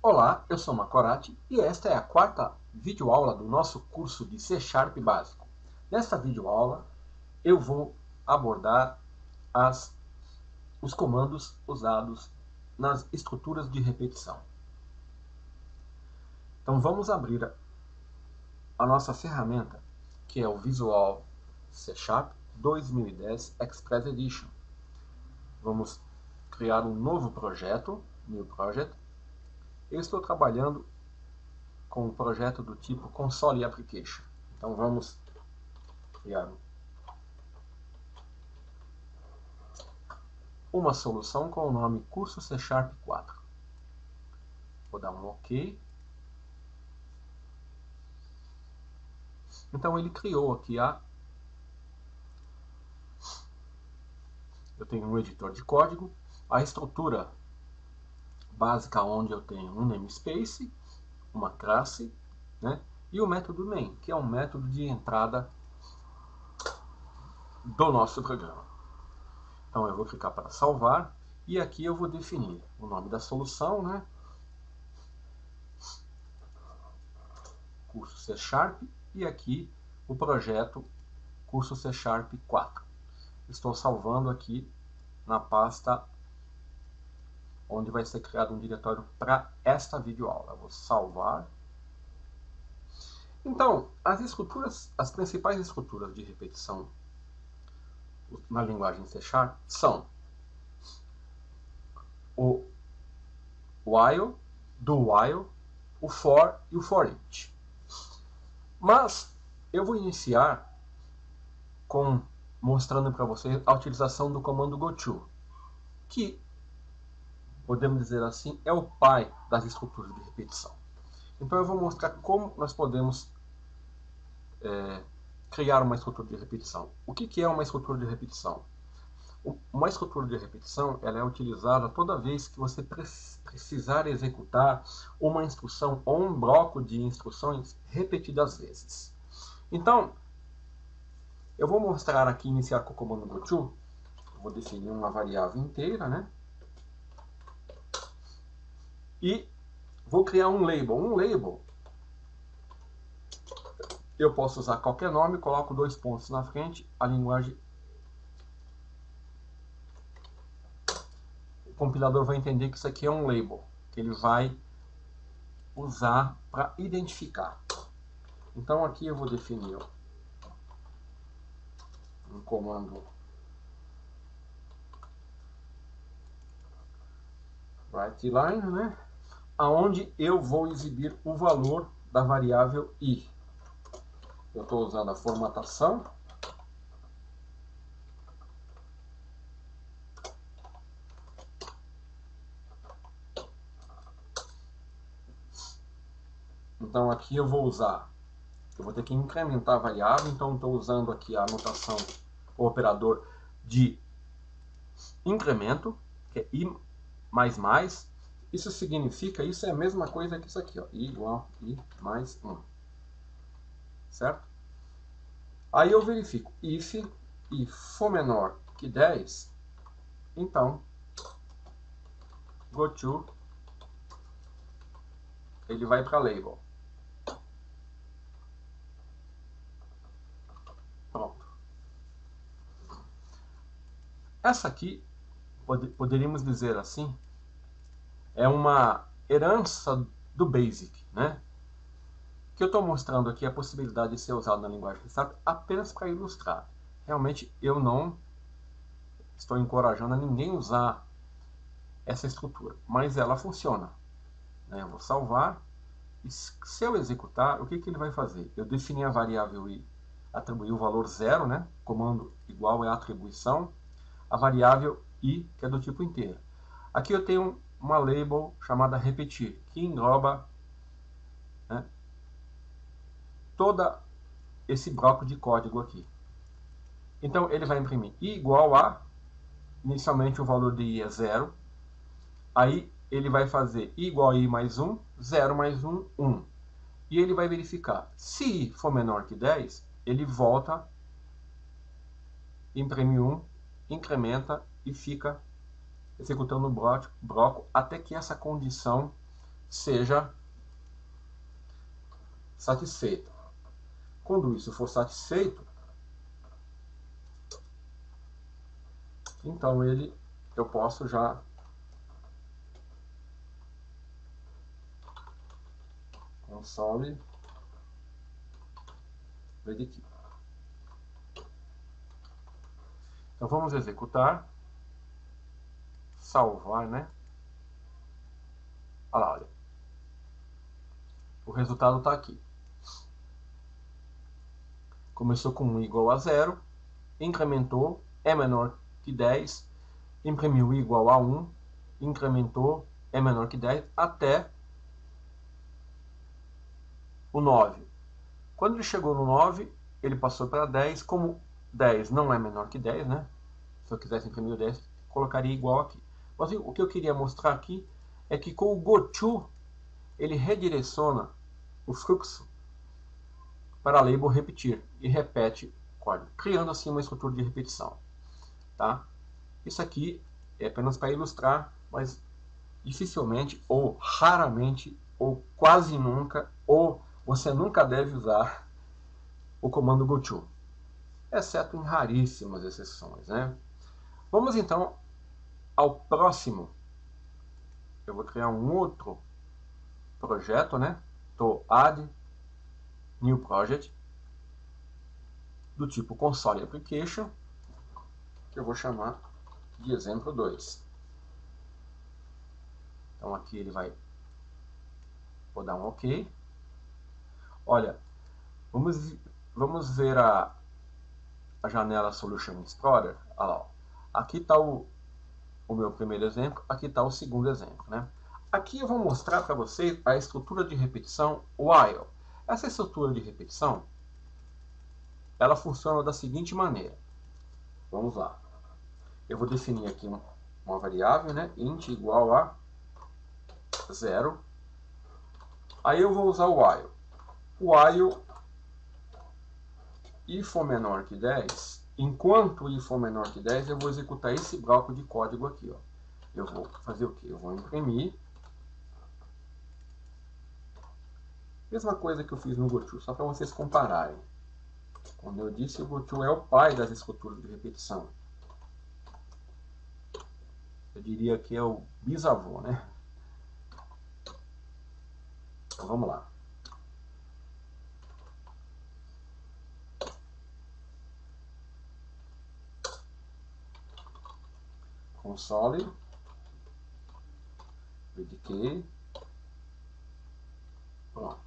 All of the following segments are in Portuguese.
Olá, eu sou Macorati e esta é a quarta videoaula do nosso curso de C# básico. Nesta videoaula eu vou abordar os comandos usados nas estruturas de repetição. Então vamos abrir a nossa ferramenta, que é o Visual C# 2010 Express Edition. Vamos criar um novo projeto, New Project. Eu estou trabalhando com um projeto do tipo Console Application. Então vamos criar uma solução com o nome Curso C# 4. Vou dar um OK. Então ele criou aqui eu tenho um editor de código, a estrutura básica onde eu tenho um namespace, uma classe, né, e o método main, que é um método de entrada do nosso programa. Então eu vou clicar para salvar e aqui eu vou definir o nome da solução, né, Curso C#, e aqui o projeto Curso C# 4. Estou salvando aqui na pasta onde vai ser criado um diretório para esta videoaula. Vou salvar. Então, as principais estruturas de repetição na linguagem C# são o while, do while, o for e o for each. Mas eu vou iniciar mostrando para vocês a utilização do comando goto, que, podemos dizer assim, é o pai das estruturas de repetição. Então eu vou mostrar como nós podemos criar uma estrutura de repetição. O que é uma estrutura de repetição? Uma estrutura de repetição ela é utilizada toda vez que você precisar executar uma instrução ou um bloco de instruções repetidas vezes. Então, eu vou mostrar aqui, iniciar com o comando goto. Vou definir uma variável inteira, né? E vou criar um label. Um label, eu posso usar qualquer nome, coloco 2 pontos na frente, a linguagem... O compilador vai entender que isso aqui é um label, que ele vai usar para identificar. Então aqui eu vou definir um comando writeLine, né? Aonde eu vou exibir o valor da variável i. Eu estou usando a formatação. Então aqui eu vou ter que incrementar a variável, então estou usando aqui a notação, o operador de incremento, que é i mais mais. Isso significa, isso é a mesma coisa que isso aqui, ó, i igual i mais 1. Certo? Aí eu verifico, if i for menor que 10, então goto ele vai para label. Pronto. Essa aqui, poderíamos dizer assim, é uma herança do BASIC, né? Que eu estou mostrando aqui a possibilidade de ser usado na linguagem C# apenas para ilustrar. Realmente eu não estou encorajando a ninguém usar essa estrutura, mas ela funciona. Eu vou salvar e se eu executar, o que ele vai fazer? Eu defini a variável i, atribuir o valor 0, né? Comando igual é a atribuição, a variável i, que é do tipo inteiro. Aqui eu tenho uma label chamada repetir, que engloba, né, todo esse bloco de código aqui. Então ele vai imprimir i igual a, inicialmente o valor de i é 0, aí ele vai fazer i igual a i mais 1, 0 mais 1, 1. E ele vai verificar, se i for menor que 10, ele volta, imprime 1, incrementa e fica executando o bloco até que essa condição seja satisfeito. Quando isso for satisfeito, então eu posso já console read. Então vamos executar, salvar, né? Olha lá, olha. O resultado está aqui. Começou com 1 igual a 0, incrementou, é menor que 10, imprimiu igual a 1, incrementou, é menor que 10, até o 9. Quando ele chegou no 9, ele passou para 10, como 10 não é menor que 10, né? Se eu quisesse imprimir o 10, colocaria igual aqui. Mas o que eu queria mostrar aqui é que com o GoTo, ele redireciona o fluxo para a label repetir e repete o código, criando assim uma estrutura de repetição. Tá? Isso aqui é apenas para ilustrar, mas dificilmente, ou raramente, ou quase nunca, ou você nunca deve usar o comando GoTo, exceto em raríssimas exceções, né? Vamos então ao próximo. Eu vou criar um outro projeto, né? Tô add new project do tipo console application, que eu vou chamar de exemplo 2. Então aqui ele vai, vou dar um OK. Olha, vamos ver a janela Solution Explorer. Olha lá, aqui está o meu primeiro exemplo, aqui está o segundo exemplo, né? Aqui eu vou mostrar para vocês a estrutura de repetição while. Essa estrutura de repetição, ela funciona da seguinte maneira. Vamos lá. Eu vou definir aqui uma variável, né? Int igual a 0. Aí eu vou usar o while. O while, i for menor que 10, enquanto i for menor que 10, eu vou executar esse bloco de código aqui, ó. Eu vou fazer o quê? Eu vou imprimir. Mesma coisa que eu fiz no GoTo, só para vocês compararem. Quando eu disse, o GoTo é o pai das estruturas de repetição. Eu diria que é o bisavô, né? Então vamos lá. Console read. Pronto.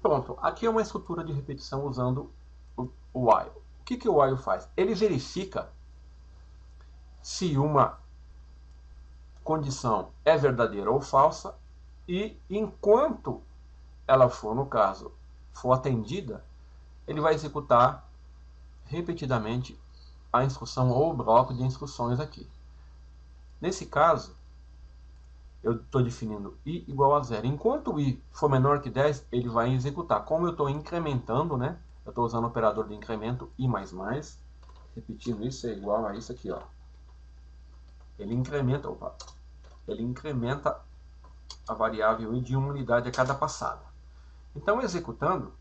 Pronto, aqui é uma estrutura de repetição usando o while. O que o while faz? Ele verifica se uma condição é verdadeira ou falsa e enquanto ela for, no caso, for atendida, ele vai executar repetidamente a instrução ou o bloco de instruções aqui. Nesse caso, eu estou definindo i igual a 0. Enquanto o i for menor que 10, ele vai executar. Como eu estou incrementando, né? Eu estou usando o operador de incremento i++. Repetindo isso é igual a isso aqui, ó. Ele incrementa a variável i de 1 unidade a cada passada. Então, executando,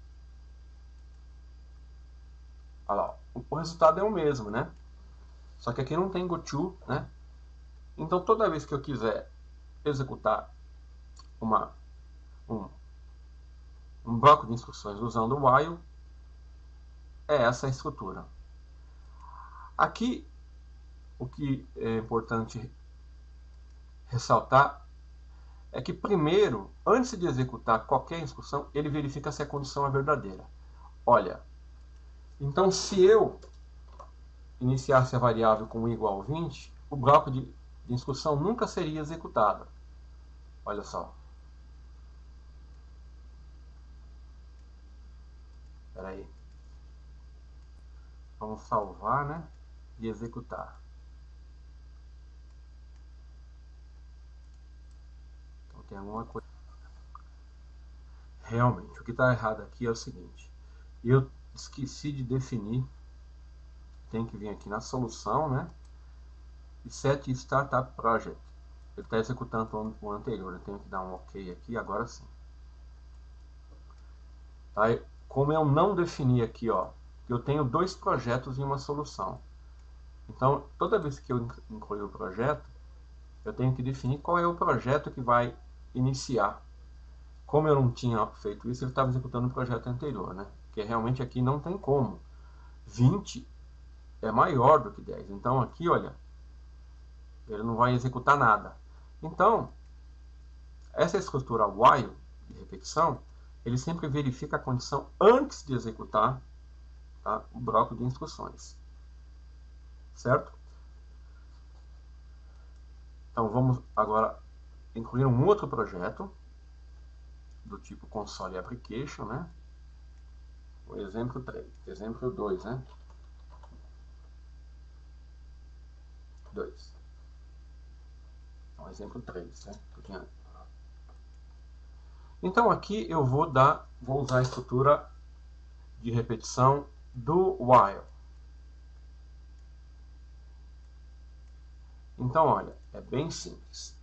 olha lá, o resultado é o mesmo, né? Só que aqui não tem GoTo, né? Então, toda vez que eu quiser executar um bloco de instruções usando o while, é essa a estrutura. Aqui, o que é importante ressaltar é que primeiro, antes de executar qualquer instrução, ele verifica se a condição é verdadeira. Olha, então se eu iniciasse a variável com i igual a 20, o bloco de instrução nunca seria executado. Olha só. Espera aí. Vamos salvar, né? E executar. Então tem alguma coisa. Realmente, o que está errado aqui é o seguinte. Eu esqueci de definir. Tem que vir aqui na solução, né? E set Startup Project. Ele está executando o anterior. Eu tenho que dar um OK aqui, agora sim. Aí, como eu não defini aqui, ó, eu tenho dois projetos em uma solução. Então, toda vez que eu incluir o projeto, eu tenho que definir qual é o projeto que vai iniciar. Como eu não tinha feito isso, ele estava executando o projeto anterior, né? Porque realmente aqui não tem como. 20 é maior do que 10. Então aqui, olha, ele não vai executar nada. Então, essa estrutura while, de repetição, ele sempre verifica a condição antes de executar, tá, o bloco de instruções. Certo? Então vamos agora incluir um outro projeto do tipo console application, né? O exemplo 3, exemplo 2, né? 2. Então, exemplo 3, né? Então aqui eu vou usar a estrutura de repetição do while. Então olha, é bem simples.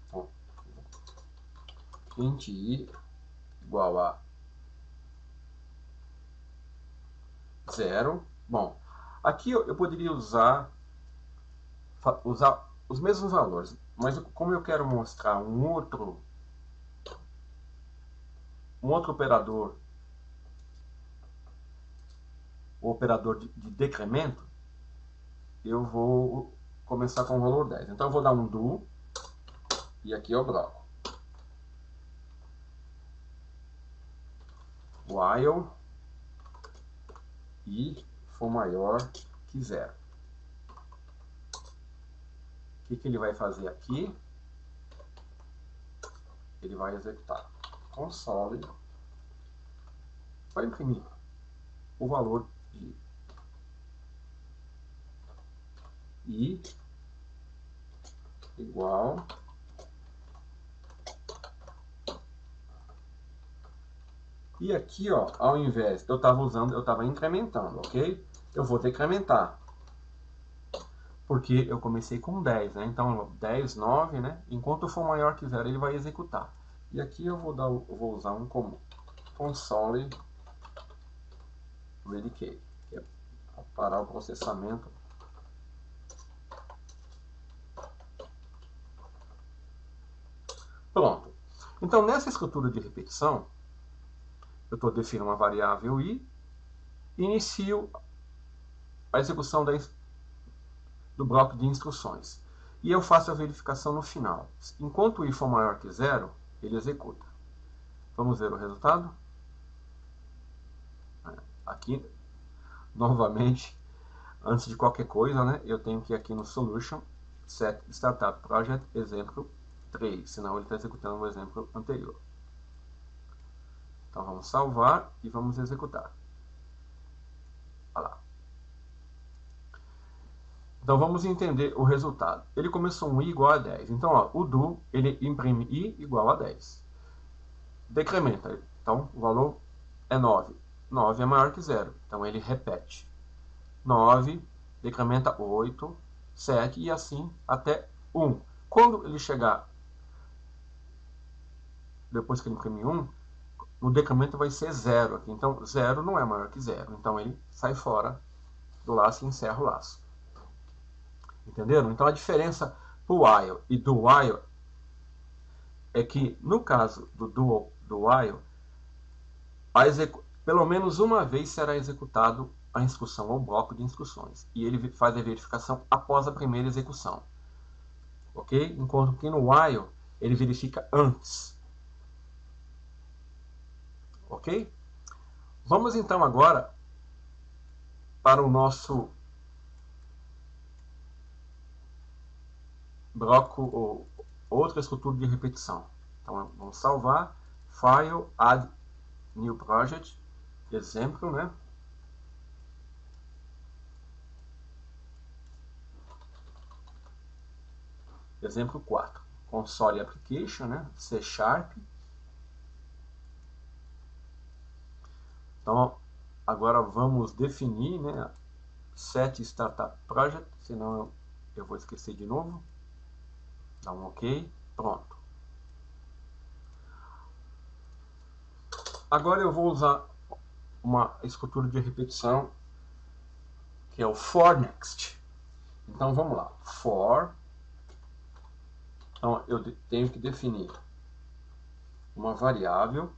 Então, int i igual a 0. Bom, aqui eu poderia usar os mesmos valores, mas como eu quero mostrar um outro operador, o operador de decremento, eu vou começar com o valor 10. Então eu vou dar um do, e aqui é o bloco. While i for maior que 0. O que ele vai fazer aqui? Ele vai executar console para imprimir o valor de i igual e aqui, ó, ao invés eu estava incrementando, ok? Eu vou decrementar porque eu comecei com 10, né? Então 10, 9, né? Enquanto for maior que 0, ele vai executar. E aqui eu vou usar um comum console ready que é para parar o processamento. Pronto. Então nessa estrutura de repetição, eu estou definindo uma variável i, inicio a execução do bloco de instruções. E eu faço a verificação no final. Enquanto o i for maior que 0, ele executa. Vamos ver o resultado? Aqui, novamente, antes de qualquer coisa, né, eu tenho que ir aqui no Solution, Set Startup Project, exemplo 3, senão ele está executando o exemplo anterior. Então vamos salvar e vamos executar. Olha lá. Então vamos entender o resultado. Ele começou um i igual a 10. Então ó, o do, ele imprime i igual a 10. Decrementa. Então o valor é 9. 9 é maior que 0. Então ele repete. 9, decrementa 8, 7 e assim até 1. Quando ele chegar, depois que ele imprimir 1, o decremento vai ser 0 aqui. Então 0 não é maior que 0. Então ele sai fora do laço e encerra o laço. Entenderam? Então a diferença do while e do while é que no caso do while, pelo menos uma vez será executado a instrução ou bloco de instruções. E ele faz a verificação após a primeira execução. Ok? Enquanto que no while, ele verifica antes. Ok? Vamos então agora para o nosso bloco ou outra estrutura de repetição. Então vamos salvar, File, Add New Project, exemplo, né? Exemplo 4, Console Application, né? C#. Então, agora vamos definir, né? Set Startup Project, senão eu vou esquecer de novo. Dá um OK, pronto. Agora eu vou usar uma estrutura de repetição que é o for next. Então vamos lá, for. Então eu tenho que definir uma variável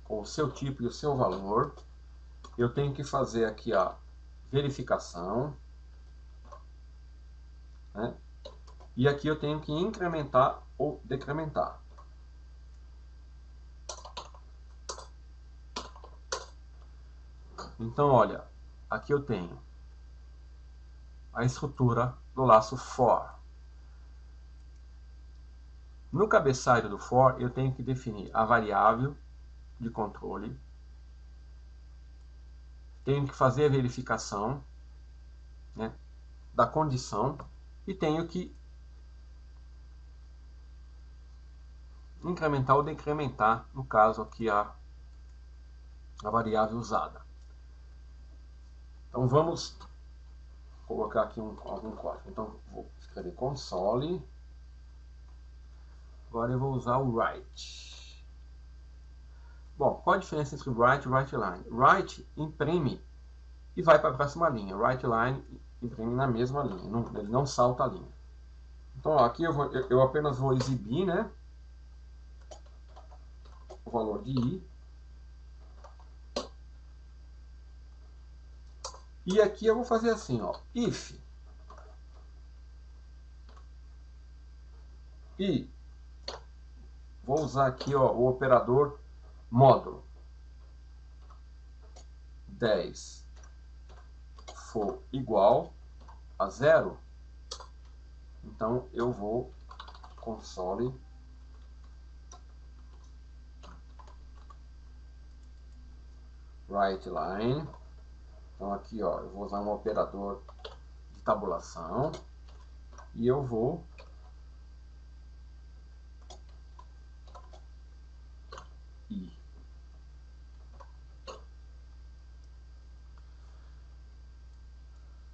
com o seu tipo e o seu valor. Eu tenho que fazer aqui a verificação, né? E aqui eu tenho que incrementar ou decrementar. Então, olha, aqui eu tenho a estrutura do laço for. No cabeçalho do for, eu tenho que definir a variável de controle, tenho que fazer a verificação, né, da condição e tenho que incrementar ou decrementar, no caso aqui, a variável usada. Então vamos colocar aqui algum código. Então vou escrever console. Agora eu vou usar o write. Bom, qual a diferença entre write e writeLine? Write imprime e vai para a próxima linha. WriteLine imprime na mesma linha, ele não salta a linha. Então ó, aqui eu apenas vou exibir, né, o valor de i. E aqui eu vou fazer assim, ó, if e vou usar aqui, ó, o operador módulo. 10 for igual a 0, então eu vou console WriteLine. Então aqui, ó, eu vou usar um operador de tabulação e eu vou i.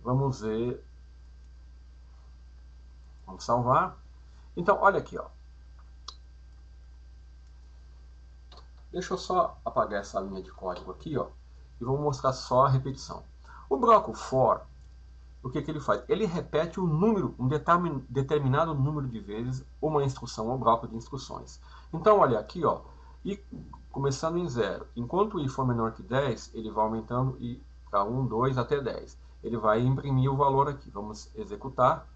Vamos ver. Vamos salvar. Então, olha aqui, ó. Deixa eu só apagar essa linha de código aqui, ó, e vou mostrar só a repetição. O bloco for, o que ele faz? Ele repete um número, um determinado número de vezes uma instrução, um bloco de instruções. Então, olha aqui, ó, e começando em 0. Enquanto o i for menor que 10, ele vai aumentando e para 1, 2 até 10. Ele vai imprimir o valor aqui. Vamos executar.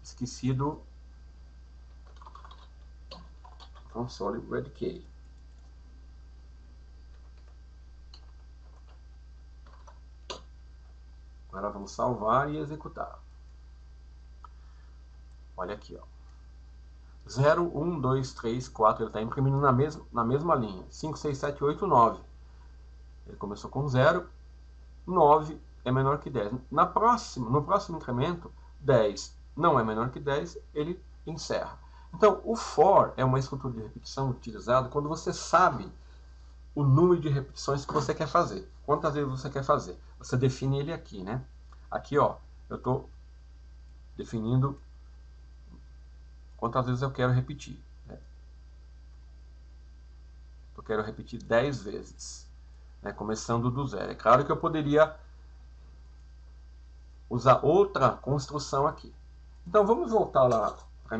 Esquecido console redk. Agora vamos salvar e executar. Olha aqui, ó. 0, 1, 2, 3, 4, ele está imprimindo na mesma linha. 5, 6, 7, 8, 9. Ele começou com 0, 9 é menor que 10. No próximo incremento, 10 não é menor que 10, ele encerra. Então, o for é uma estrutura de repetição utilizada quando você sabe o número de repetições que você quer fazer. Quantas vezes você quer fazer? Você define ele aqui, né? Aqui, ó, eu estou definindo quantas vezes eu quero repetir. Né? Eu quero repetir 10 vezes, né? Começando do 0. É claro que eu poderia usar outra construção aqui. Então, vamos voltar lá para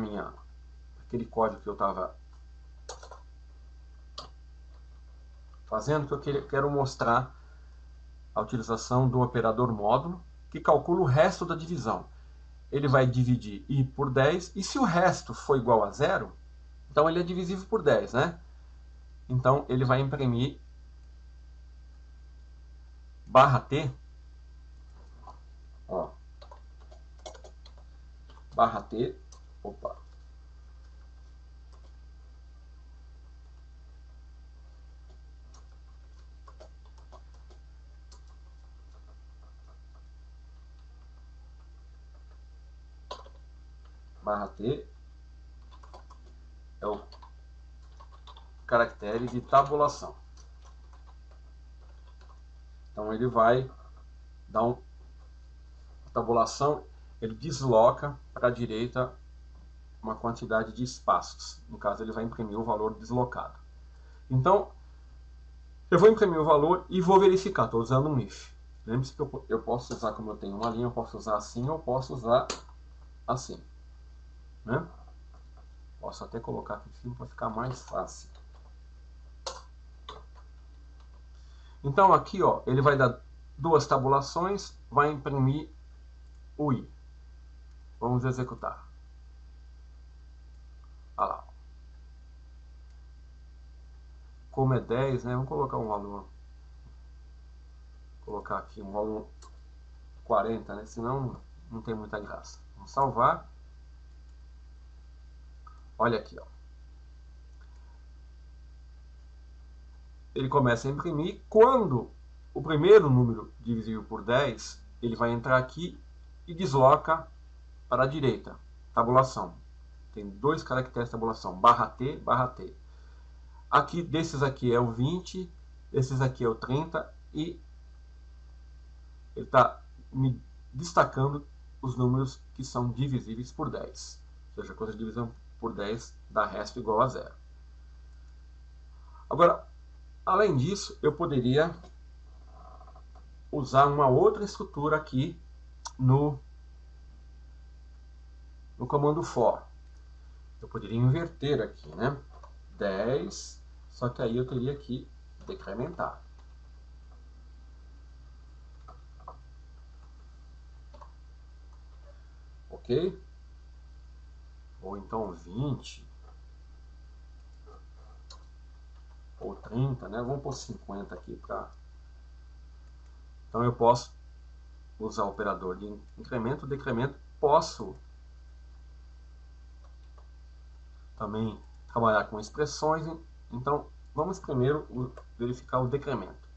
aquele código que eu estava fazendo, que eu quero mostrar a utilização do operador módulo, que calcula o resto da divisão. Ele vai dividir i por 10, e se o resto for igual a 0, então ele é divisível por 10, né? Então ele vai imprimir barra T, ó, barra T, opa, barra T é o caractere de tabulação. Então ele vai dar uma tabulação ele desloca para a direita uma quantidade de espaços. No caso, ele vai imprimir o valor deslocado. Então, eu vou imprimir o valor e vou verificar. Estou usando um if. Lembre-se que eu posso usar, como eu tenho uma linha, eu posso usar assim ou posso usar assim. Né? Posso até colocar aqui em cima para ficar mais fácil. Então aqui, ó, ele vai dar duas tabulações, vai imprimir o i. Vamos executar. Olha lá. Como é 10, né? Vamos colocar um valor. Vou colocar aqui um valor 40, né? Senão não tem muita graça. Vamos salvar. Olha aqui, ó. Ele começa a imprimir. Quando o primeiro número divisível por 10, ele vai entrar aqui e desloca para a direita. Tabulação. Tem dois caracteres de tabulação. /T, /T. Aqui, desses aqui é o 20, esses aqui é o 30 e ele está me destacando os números que são divisíveis por 10. Ou seja, quando a divisão por 10 dá resto igual a 0. Agora, além disso, eu poderia usar uma outra estrutura aqui no comando for. Eu poderia inverter aqui, né? 10, só que aí eu teria que decrementar. Ok? Ou então 20. Ou 30, né? Vamos pôr 50 aqui para... Então eu posso usar o operador de incremento, decremento. Posso também trabalhar com expressões. Então vamos primeiro verificar o decremento.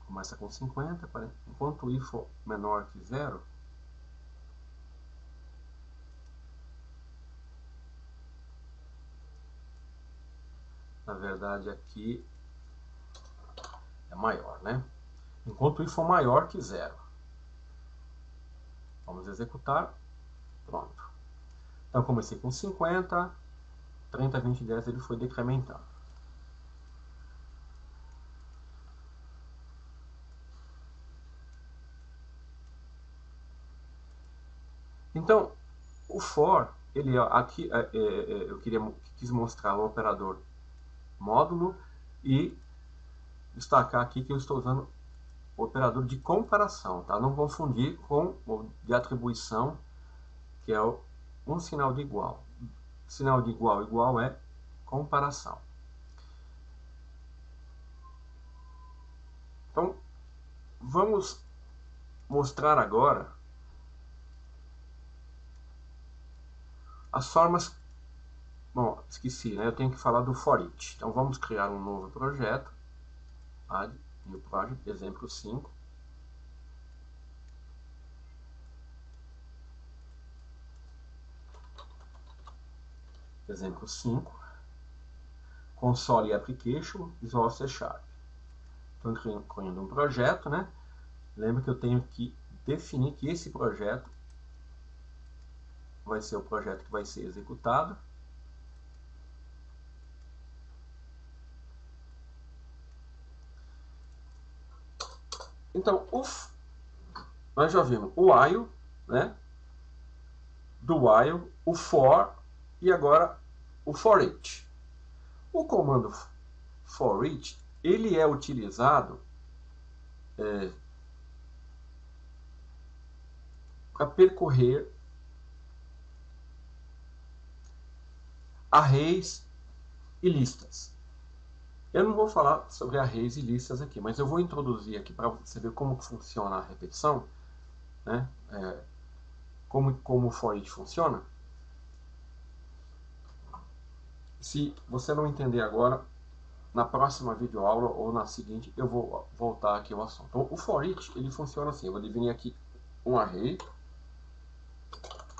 Começa com 50, enquanto i for menor que 0, na verdade aqui é maior, né? Enquanto i for maior que 0. Vamos executar. Pronto. Então comecei com 50, 30, 20, 10, ele foi decrementando. Então, o for, ele aqui eu quis mostrar o operador módulo e destacar aqui que eu estou usando o operador de comparação, tá? Não confundir com o de atribuição, que é um sinal de igual. Sinal de igual igual é comparação. Então, vamos mostrar agora as formas. Bom, esqueci, né? Eu tenho que falar do for each. Então vamos criar um novo projeto. Add new project, exemplo 5. Exemplo 5. Console Application, Visual C Sharp. Estou criando um projeto, né? Lembra que eu tenho que definir que esse projeto vai ser o projeto que vai ser executado. Então, nós já vimos o while, né? Do while, o for e agora o for each. O comando for each, ele é utilizado para percorrer arrays e listas. Eu não vou falar sobre arrays e listas aqui, mas eu vou introduzir aqui para você ver como funciona a repetição, né? Como o for each funciona. Se você não entender agora, na próxima videoaula ou na seguinte, eu vou voltar aqui ao assunto. Então, o for each, ele funciona assim. Eu vou definir aqui um array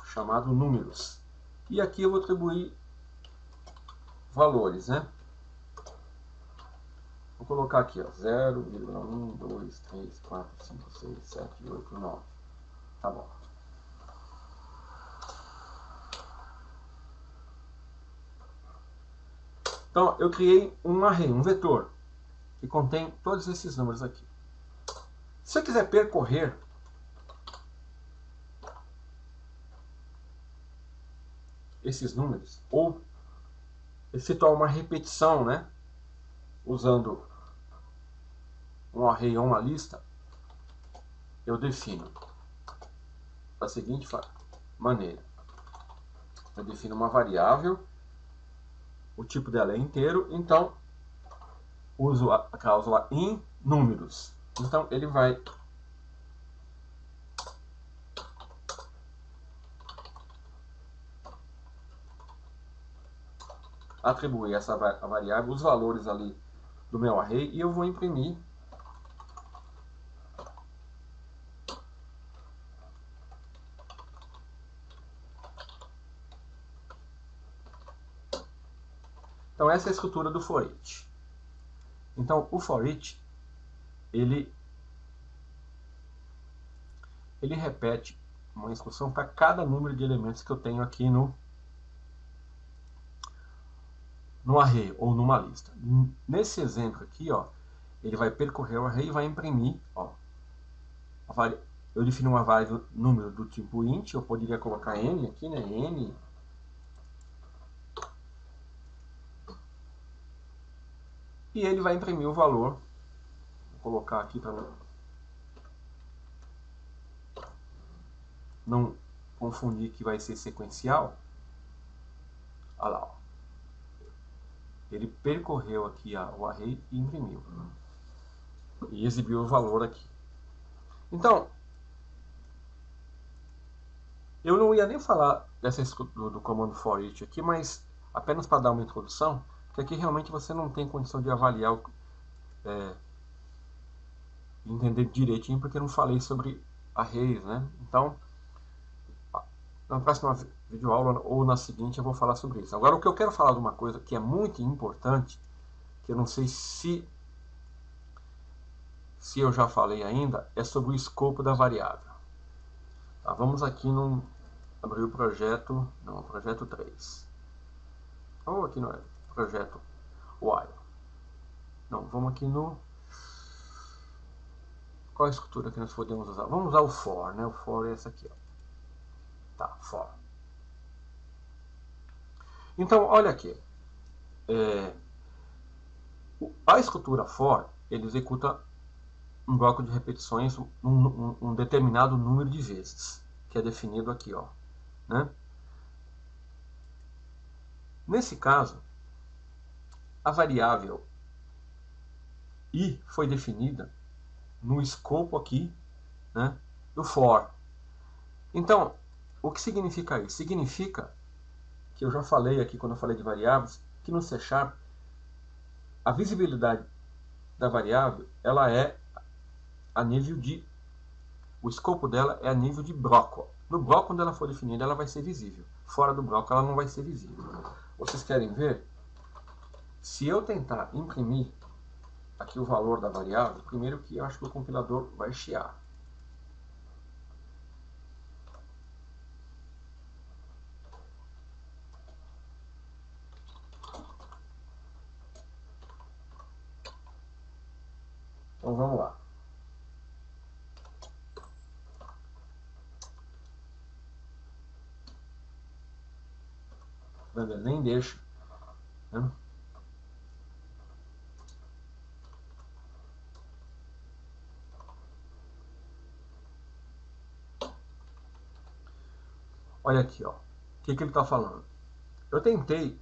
chamado números. E aqui eu vou atribuir valores, né? Vou colocar aqui, ó, 0,1, 2, 3, 4, 5, 6, 7, 8, 9. Tá bom. Então, eu criei um array, um vetor, que contém todos esses números aqui. Se eu quiser percorrer esses números, ou efetuar uma repetição, né, usando um array ou uma lista, eu defino da seguinte maneira. Eu defino uma variável, o tipo dela é inteiro, então uso a cláusula in números. Então ele vai atribuir essa variável, os valores ali do meu array, e eu vou imprimir então essa é a estrutura do for each. Então o for each ele repete uma instrução para cada número de elementos que eu tenho aqui no array ou numa lista. Nesse exemplo aqui, ó, ele vai percorrer o array e vai imprimir, ó, eu defino uma variável número do tipo int, eu poderia colocar n aqui, né, n, e ele vai imprimir o valor. Vou colocar aqui para não confundir que vai ser sequencial. Olha lá, ó. Ele percorreu aqui o array e imprimiu. E exibiu o valor aqui. Então, eu não ia nem falar do comando for each aqui, mas apenas para dar uma introdução, que aqui realmente você não tem condição de avaliar, entender direitinho, porque eu não falei sobre arrays, né? Então, na próxima videoaula ou na seguinte eu vou falar sobre isso. Agora, o que eu quero falar de uma coisa que é muito importante, que eu não sei se eu já falei ainda, é sobre o escopo da variável. Tá, vamos aqui abrir o projeto, não, projeto 3. Ou aqui no projeto while. Não, vamos aqui no... Qual a estrutura que nós podemos usar? Vamos usar o for, né? O for é essa aqui, ó. Tá, for. Então, olha aqui. A estrutura for, ele executa um bloco de repetições um determinado número de vezes, que é definido aqui, ó, né? Nesse caso, a variável i foi definida no escopo aqui, né, do for. Então, o que significa isso? Significa que eu já falei aqui quando eu falei de variáveis, que no C# a visibilidade da variável, ela é a nível de... O escopo dela é a nível de bloco. No bloco, quando ela for definida, ela vai ser visível. Fora do bloco, ela não vai ser visível. Vocês querem ver? Se eu tentar imprimir aqui o valor da variável, primeiro que eu acho que o compilador vai chiar. Então vamos lá. Ele nem deixa, né? Olha aqui, ó. O que ele está falando? Eu tentei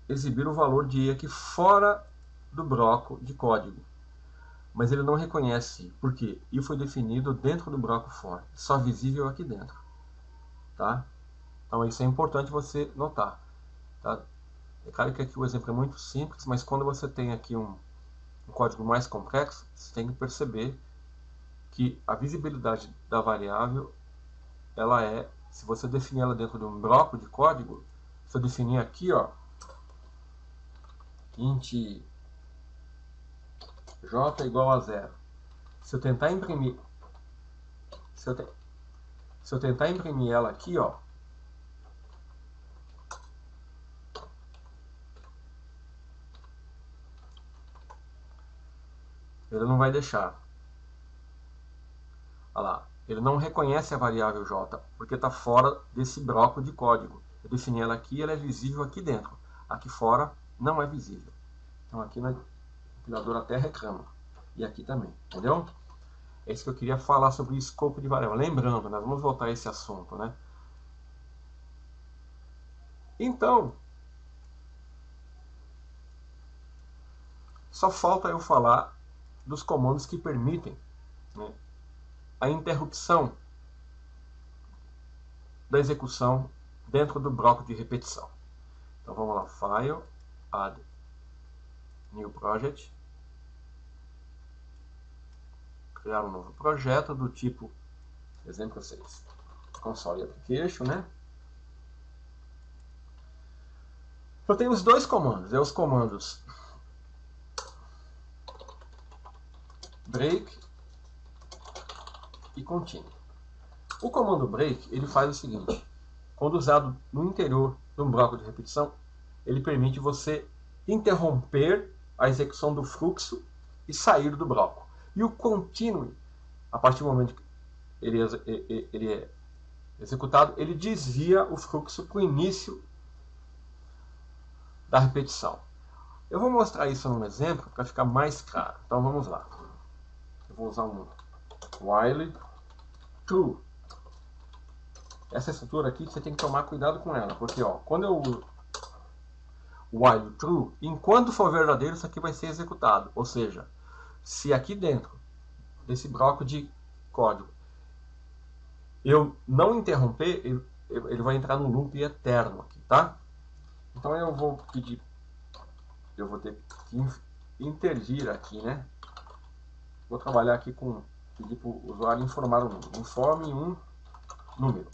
exibir o valor de i aqui fora do bloco de código, mas ele não reconhece, porque i foi definido dentro do bloco for, só visível aqui dentro, tá? Então isso é importante você notar, tá? É claro que aqui o exemplo é muito simples, mas quando você tem aqui um código mais complexo, você tem que perceber que a visibilidade da variável, ela é, se você definir ela dentro de um bloco de código, se eu definir aqui, ó, int J igual a 0. Se eu tentar imprimir, se eu tentar imprimir ela aqui, ó, ele não vai deixar. Olha lá, ele não reconhece a variável j, porque está fora desse bloco de código. Eu defini ela aqui, ela é visível aqui dentro. Aqui fora não é visível. Então aqui o compilador até reclama. E aqui também, entendeu? É isso que eu queria falar sobre o escopo de variável. Lembrando, nós vamos voltar a esse assunto, né? Então, só falta eu falar dos comandos que permitem, né, a interrupção da execução dentro do bloco de repetição. Então vamos lá, File, Add, New Project, criar um novo projeto do tipo, exemplo 6, Console Application, né? Eu tenho os dois comandos, os comandos break e continue. O comando break, ele faz o seguinte: quando usado no interior de um bloco de repetição, ele permite você interromper a execução do fluxo e sair do bloco. E o continue, a partir do momento que ele é executado, ele desvia o fluxo para o início da repetição. Eu vou mostrar isso num exemplo para ficar mais claro. Então vamos lá. Eu vou usar um while true. Essa estrutura aqui você tem que tomar cuidado com ela, porque ó, quando eu uso while true, enquanto for verdadeiro, isso aqui vai ser executado. Ou seja, se aqui dentro desse bloco de código eu não interromper, ele vai entrar no loop eterno aqui, tá? Então eu vou pedir, eu vou ter que intervir aqui, né? Vou trabalhar aqui com pedir para o usuário informar um número. Informe um número.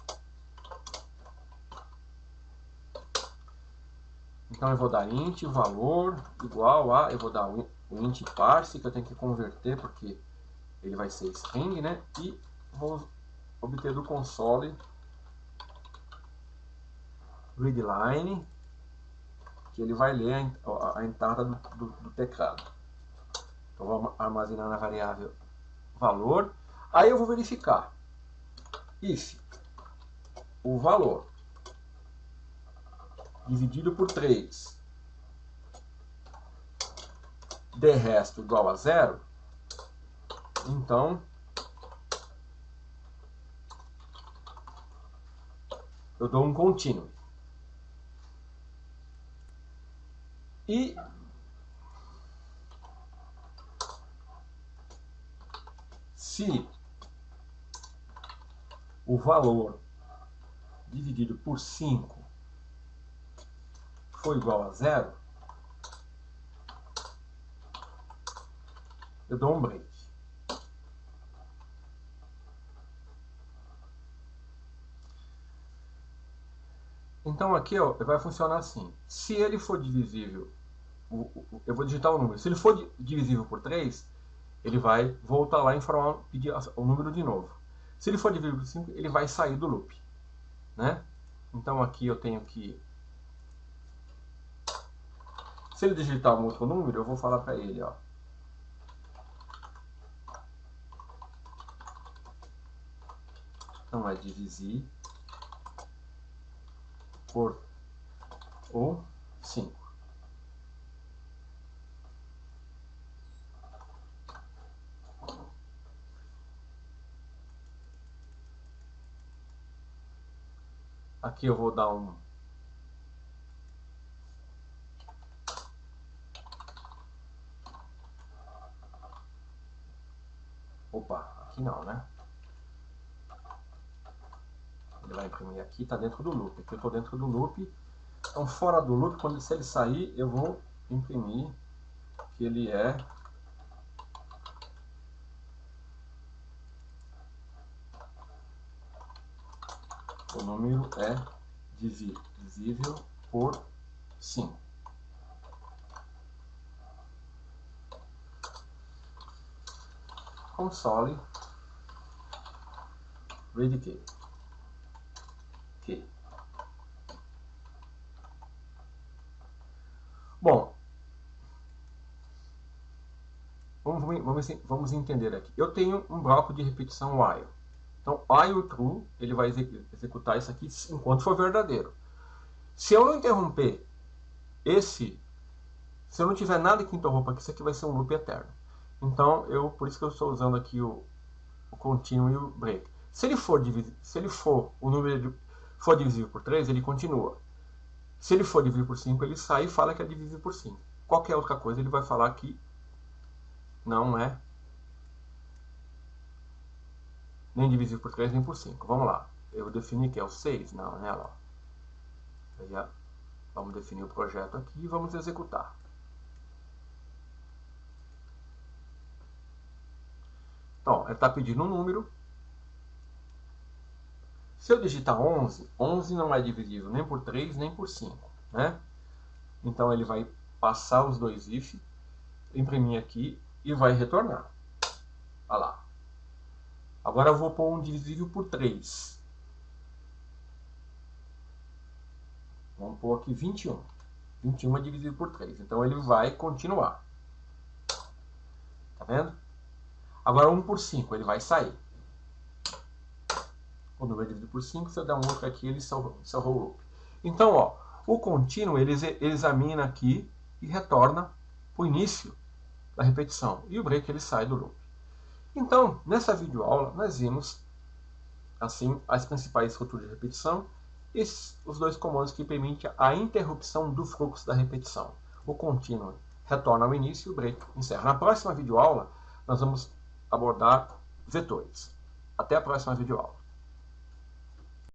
Então eu vou dar int valor igual a, eu vou dar o int parse, que eu tenho que converter porque ele vai ser string, né? E vou obter do console readline, que ele vai ler a entrada do teclado. Então vou armazenar na variável valor. Aí eu vou verificar if o valor dividido por 3 de resto igual a 0, então eu dou um continue. E se o valor dividido por 5 for igual a 0, eu dou um break. Então aqui ó, vai funcionar assim. Se ele for divisível, eu vou digitar o número. Se ele for divisível por 3, ele vai voltar lá e informar, pedir o número de novo. Se ele for divisível por 5, ele vai sair do loop, né? Então aqui eu tenho que... Se ele digitar um outro número, eu vou falar para ele, ó. Então é dividir por o 5. Aqui eu vou dar um... Opa, aqui não, né? Ele vai imprimir aqui, está dentro do loop. Aqui eu estou dentro do loop. Então fora do loop, se ele sair, eu vou imprimir que ele é... O número é divisível por 5. console read key. Bom, vamos entender aqui. Eu tenho um bloco de repetição while. Então, while true, ele vai executar isso aqui enquanto for verdadeiro. Se eu não interromper se eu não tiver nada que interrompa aqui, isso aqui vai ser um loop eterno. Então, por isso que eu estou usando aqui o continuo e o break. Se o número for divisível por 3, ele continua. Se ele for dividido por 5, ele sai e fala que é divisível por 5. Qualquer outra coisa, ele vai falar que não é nem divisível por 3, nem por 5. Vamos lá. Eu defini que é o 6? Não, né? Lá. Aí, vamos definir o projeto aqui e vamos executar. Então, ele está pedindo um número. Se eu digitar 11, 11 não é divisível nem por 3, nem por 5. Né? Então, ele vai passar os dois if, imprimir aqui e vai retornar. Olha lá. Agora eu vou pôr um divisível por 3. Vamos pôr aqui 21. 21 é divisível por 3. Então, ele vai continuar. Tá vendo? Agora 1 por 5, ele vai sair. O número é dividido por 5, se eu der um outro aqui, ele encerrou o loop. Então, ó, o contínuo, ele examina aqui e retorna para o início da repetição. E o break, ele sai do loop. Então, nessa videoaula, nós vimos, assim, as principais estruturas de repetição e os dois comandos que permitem a interrupção do fluxo da repetição. O contínuo retorna ao início e o break encerra. Na próxima videoaula, nós vamos abordar vetores. Até a próxima videoaula.